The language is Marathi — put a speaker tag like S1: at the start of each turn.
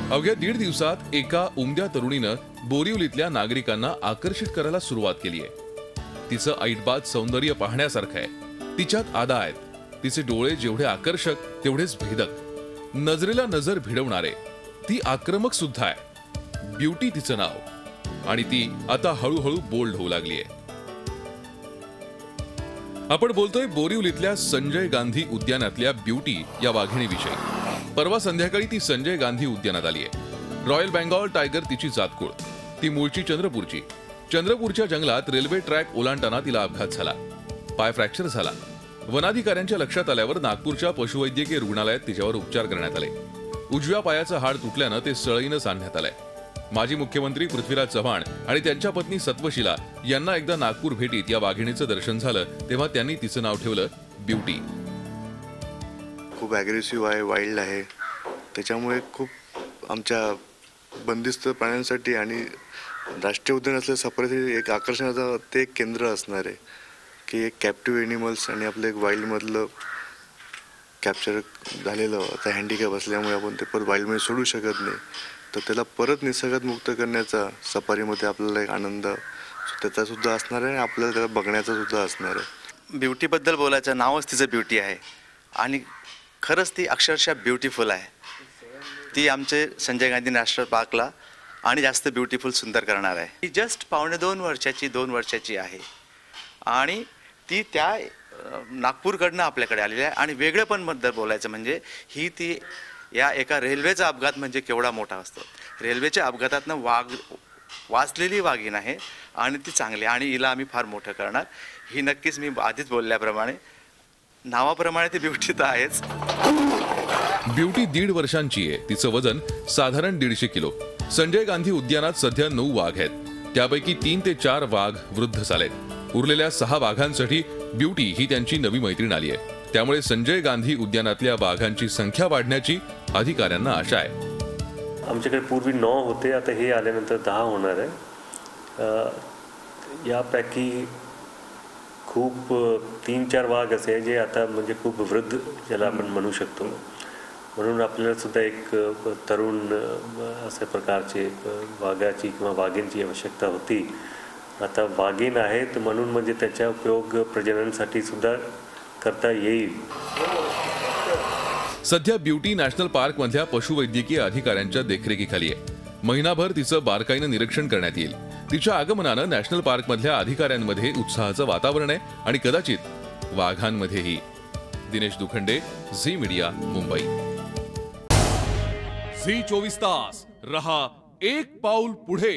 S1: अवघ्या 1.5 दिवसात एका उमद्या तरुणीनं बोरिवलीतल्या नागरिकांना आकर्षित करायला सुरुवात केली आहे। तिचं ऐटबाज सौंदर्य पाहण्यासारखं आहे। तिच्यात आदा आहेत। तिचे डोळे जेवढे आकर्षक तेवढेच भेदक, नजरेला नजर भिडवणारे। ती आक्रमक सुद्धा आहे। ब्युटी तिचं नाव, आणि ती आता हळूहळू बोल्ड होऊ लागली आहे। आपण बोलतोय बोरिवलीतल्या संजय गांधी उद्यानातल्या ब्युटी या वाघिणीविषयी। परवा संध्याकाळी ती संजय गांधी उद्यानात आली आहे। रॉयल बेंगॉल टायगर तिची जातकुळ। ती मूळची चंद्रपूरची। चंद्रपूरच्या जंगलात रेल्वे ट्रॅक ओलांडताना तिला अपघात झाला, पाय फ्रॅक्चर झाला। वनाधिकाऱ्यांच्या लक्षात आल्यावर नागपूरच्या पशुवैद्यकीय रुग्णालयात तिच्यावर उपचार करण्यात आले। उजव्या पायाचं हाड तुटल्यानं ते सळईनं सांधण्यात आलंय। माजी मुख्यमंत्री पृथ्वीराज चव्हाण आणि त्यांच्या पत्नी सत्वशीला यांना एकदा नागपूर भेटीत या वाघिणीचं दर्शन झालं, तेव्हा त्यांनी तिचं नाव ठेवलं ब्युटी।
S2: खूप ॲग्रेसिव्ह आहे, वाईल्ड आहे, त्याच्यामुळे खूप आमच्या बंदिस्त प्राण्यांसाठी आणि राष्ट्रीय उद्यान असलेल्या सफारीसाठी एक आकर्षणाचं ते एक केंद्र असणार आहे की एक कॅप्टिव्ह ॲनिमल्स आणि आपलं एक वाईल्डमधलं कॅप्चर झालेलं आता हँडिकॅप असल्यामुळे आपण ते परत वाईल्डमध्ये सोडू शकत नाही, तर त्याला परत निसर्गात मुक्त करण्याचा सफारीमध्ये आपल्याला एक आनंद त्याचा सुद्धा असणार आहे आणि आपल्याला त्याला बघण्याचा सुद्धा असणार आहे।
S3: ब्युटीबद्दल बोलायचं नावच तिचं ब्युटी आहे आणि खरंच ती अक्षरशः ब्युटिफुल आहे। ती आमचे संजय गांधी नॅशनल पार्कला आणि जास्त ब्युटिफुल सुंदर करणार आहे। ती जस्ट 2 वर्षाची आहे आणि ती त्या नागपूरकडनं आपल्याकडे आलेली आहे। आणि वेगळेपण बद्दल बोलायचं म्हणजे ती या एका रेल्वेचा अपघात म्हणजे केवढा मोठा असतो। रेल्वेच्या अपघातातनं वाचलेली वाघीण आहे आणि ती चांगली, आणि हिला आम्ही फार मोठं करणार। ही नक्कीच मी आधीच बोलल्याप्रमाणे नावाप्रमाणे ती ब्युटी तर आहेच।
S1: ब्युटी 1.5 वर्षांची आहे। तिचं वजन साधारण 150 किलो। संजय गांधी उद्यानात सध्या 9 वाघ आहेत, त्यापैकी 3 ते 4 वाघ वृद्ध झालेत। उरलेल्या 6 वाघांसाठी ब्युटी ही त्यांची नवी मैत्रीण आली आहे। त्यामुळे संजय गांधी उद्यानातल्या वाघांची संख्या वाढण्याची अधिकाऱ्यांना आशा आहे।
S4: आमच्याकडे पूर्वी 9 होते, आता हे आल्यानंतर 10 होणार आहे। यापैकी खूप 3-4 वाघ असे जे आता म्हणजे खूप वृद्ध ज्याला आपण म्हणू शकतो, म्हणून आपल्याला सुद्धा एक तरुण अशा प्रकारचे वाघाची किंवा वाघीणची आवश्यकता होती। आता वाघीण आहेत म्हणून म्हणजे त्याचा उपयोग प्रजननासाठी सुद्धा करता येईल।
S1: सध्या ब्युटी नॅशनल पार्क मधल्या पशुवैद्यकीय अधिकाऱ्यांच्या देखरेखीखाली आहे। महिनाभर तिचं बारकाईनं निरीक्षण करण्यात येईल। तिच्या आगमनानं नॅशनल पार्क मधल्या अधिकाऱ्यांमध्ये उत्साहाचं वातावरण आहे आणि कदाचित वाघांमध्येही। दिनेश दुखंडे, झी मीडिया, मुंबई।
S5: झी 24 तास रहा एक पाऊल पुढे।